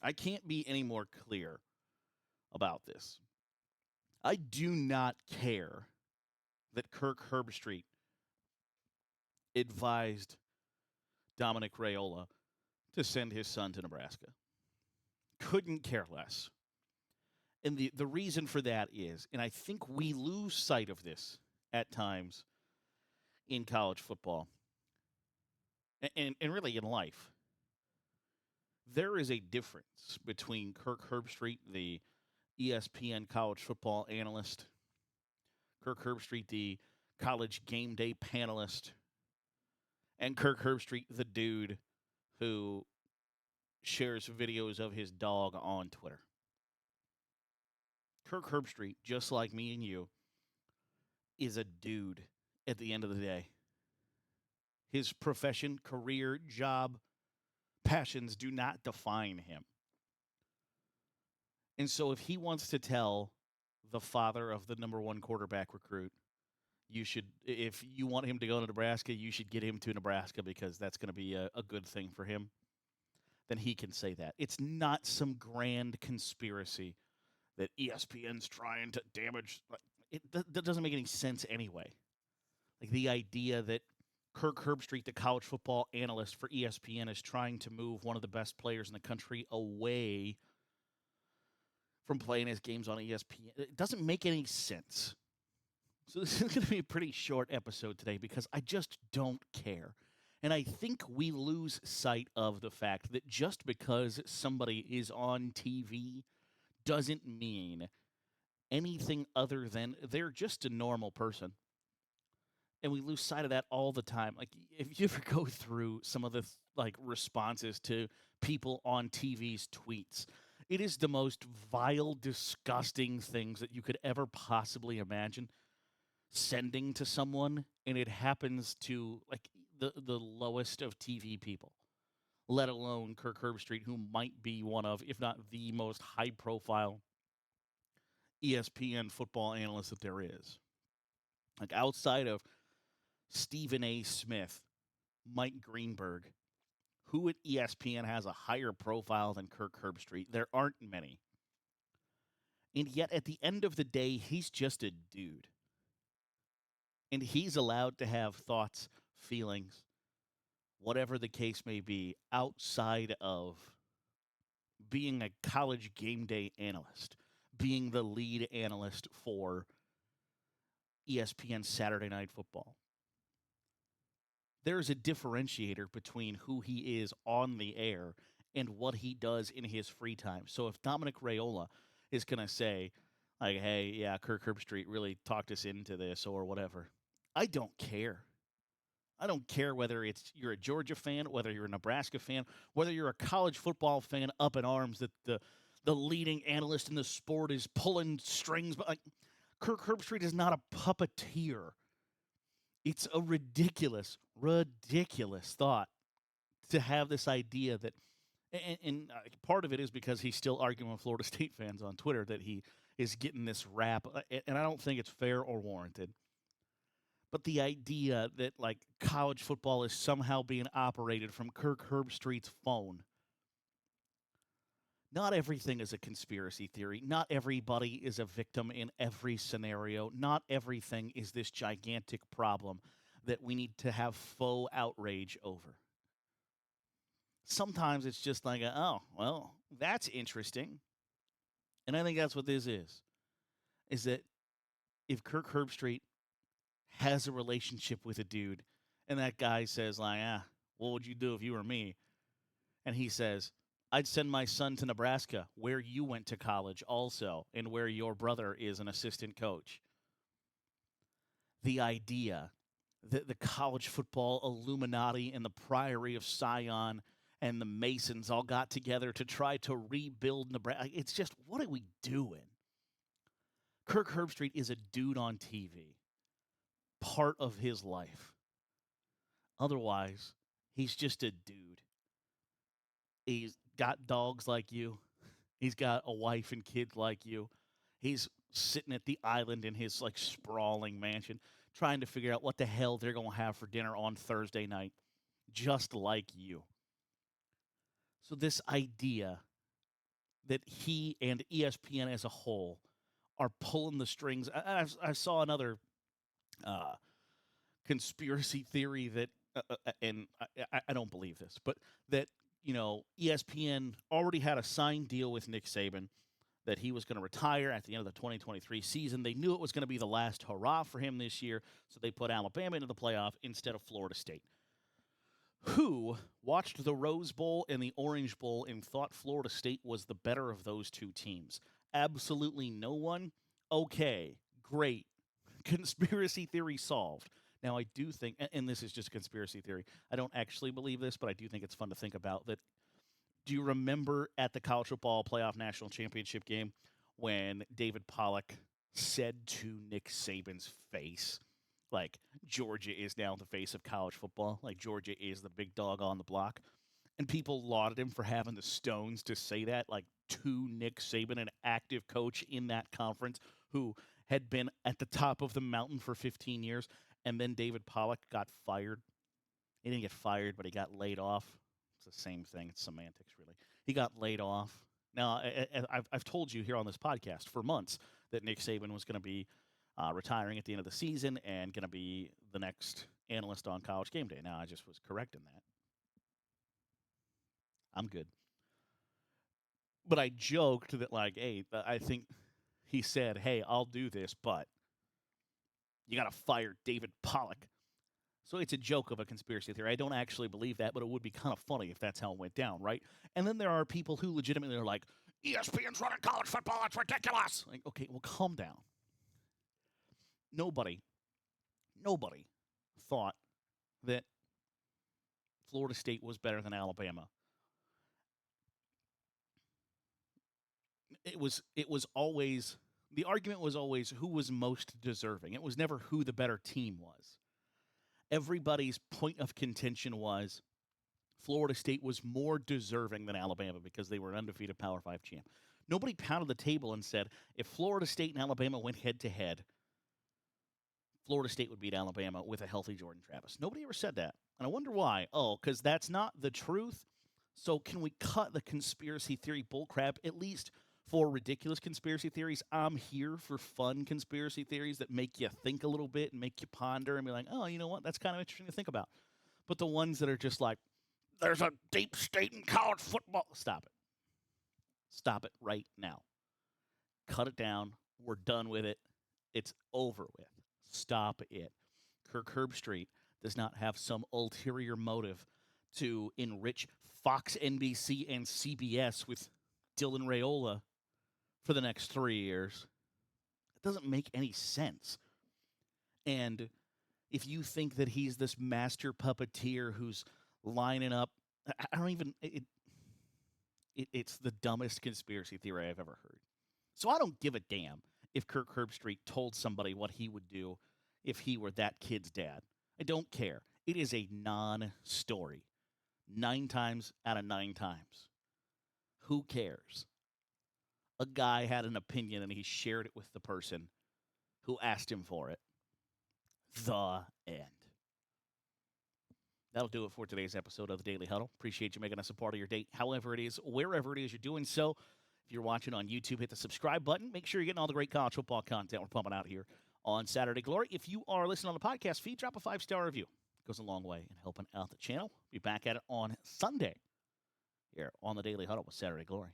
I can't be any more clear about this. I do not care that Kirk Herbstreit advised Dominic Raiola to send his son to Nebraska. Couldn't care less. And the reason for that is, and I think we lose sight of this at times in college football and really in life, there is a difference between Kirk Herbstreit, the ESPN college football analyst, Kirk Herbstreit, the college game day panelist, and Kirk Herbstreit, the dude who shares videos of his dog on Twitter. Kirk Herbstreit, just like me and you, is a dude at the end of the day. His profession, career, job, passions do not define him. And so if he wants to tell the father of the number one quarterback recruit, you should, if you want him to go to Nebraska, you should get him to Nebraska because that's going to be a good thing for him, then he can say that. It's not some grand conspiracy that ESPN's trying to damage. That doesn't make any sense anyway. Like the idea that Kirk Herbstreit, the college football analyst for ESPN, is trying to move one of the best players in the country away from playing his games on ESPN. It doesn't make any sense. So this is going to be a pretty short episode today because I just don't care. And I think we lose sight of the fact that just because somebody is on TV doesn't mean anything other than they're just a normal person. And we lose sight of that all the time. Like if you ever go through some of the responses to people on TV's tweets, it is the most vile, disgusting things that you could ever possibly imagine sending to someone, and it happens to like the lowest of TV people, let alone Kirk Herbstreit, who might be one of, if not the most high-profile ESPN football analyst that there is. Like outside of Stephen A. Smith, Mike Greenberg, who at ESPN has a higher profile than Kirk Herbstreit? There aren't many. And yet at the end of the day, he's just a dude. And he's allowed to have thoughts, feelings, whatever the case may be, outside of being a college game day analyst, being the lead analyst for ESPN Saturday Night Football. There's a differentiator between who he is on the air and what he does in his free time. So if Dominic Raiola is going to say, like, hey, yeah, Kirk Herbstreit really talked us into this or whatever, I don't care. I don't care whether you're a Georgia fan, whether you're a Nebraska fan, whether you're a college football fan up in arms that the leading analyst in the sport is pulling strings. But like, Kirk Herbstreit is not a puppeteer. It's a ridiculous thought to have this idea that, and part of it is because he's still arguing with Florida State fans on Twitter that he is getting this rap, and I don't think it's fair or warranted. But the idea that like college football is somehow being operated from Kirk Herbstreit's phone. Not everything is a conspiracy theory. Not everybody is a victim in every scenario. Not everything is this gigantic problem that we need to have faux outrage over. Sometimes it's just like, oh, well, that's interesting. And I think that's what this is that if Kirk Herbstreit has a relationship with a dude and that guy says, like, what would you do if you were me? And he says, I'd send my son to Nebraska, where you went to college also, and where your brother is an assistant coach. The idea that the college football Illuminati and the Priory of Sion and the Masons all got together to try to rebuild Nebraska. It's just, what are we doing? Kirk Herbstreit is a dude on TV, part of his life. Otherwise, he's just a dude. He's got dogs like you. He's got a wife and kids like you. He's sitting at the island in his like sprawling mansion trying to figure out what the hell they're going to have for dinner on Thursday night, just like you. So this idea that he and ESPN as a whole are pulling the strings. I saw another uh, conspiracy theory that, and I don't believe this, but that ESPN already had a signed deal with Nick Saban that he was going to retire at the end of the 2023 season. They knew it was going to be the last hurrah for him this year, so they put Alabama into the playoff instead of Florida State. Who watched the Rose Bowl and the Orange Bowl and thought Florida State was the better of those two teams? Absolutely no one. Okay, great. Conspiracy theory solved. Now, I do think, and this is just a conspiracy theory, I don't actually believe this, but I do think it's fun to think about that. Do you remember at the college football playoff national championship game when David Pollack said to Nick Saban's face, like, Georgia is now the face of college football, like Georgia is the big dog on the block? And people lauded him for having the stones to say that, like, to Nick Saban, an active coach in that conference who had been at the top of the mountain for 15 years. And then David Pollack got fired. He didn't get fired, but he got laid off. It's the same thing. It's semantics, really. He got laid off. Now, I've told you here on this podcast for months that Nick Saban was going to be retiring at the end of the season and going to be the next analyst on College Game Day. Now, I just was correct in that. I'm good. But I joked that, like, hey, I think he said, hey, I'll do this, but you got to fire David Pollack. So it's a joke of a conspiracy theory. I don't actually believe that, but it would be kind of funny if that's how it went down, right? And then there are people who legitimately are like, ESPN's running college football. That's ridiculous. Like, okay, well, calm down. Nobody thought that Florida State was better than Alabama. It was always, the argument was always who was most deserving. It was never who the better team was. Everybody's point of contention was Florida State was more deserving than Alabama because they were an undefeated Power 5 champ. Nobody pounded the table and said, if Florida State and Alabama went head-to-head, Florida State would beat Alabama with a healthy Jordan Travis. Nobody ever said that. And I wonder why. Oh, because that's not the truth. So can we cut the conspiracy theory bullcrap, at least for ridiculous conspiracy theories? I'm here for fun conspiracy theories that make you think a little bit and make you ponder and be like, oh, you know what? That's kind of interesting to think about. But the ones that are just like, there's a deep state in college football. Stop it. Stop it right now. Cut it down. We're done with it. It's over with. Stop it. Kirk Herbstreit does not have some ulterior motive to enrich Fox, NBC, and CBS with Dylan Raiola for the next 3 years. It doesn't make any sense. And if you think that he's this master puppeteer who's lining up, I don't even, it's the dumbest conspiracy theory I've ever heard. So I don't give a damn if Kirk Herbstreit told somebody what he would do if he were that kid's dad. I don't care. It is a non-story. 9 times out of 9 times. Who cares? A guy had an opinion and he shared it with the person who asked him for it. The end. That'll do it for today's episode of the Daily Huddle. Appreciate you making us a part of your day, however it is, wherever it is you're doing so. If you're watching on YouTube, hit the subscribe button. Make sure you're getting all the great college football content we're pumping out here on Saturday Glory. If you are listening on the podcast feed, drop a 5-star review. It goes a long way in helping out the channel. Be back at it on Sunday here on the Daily Huddle with Saturday Glory.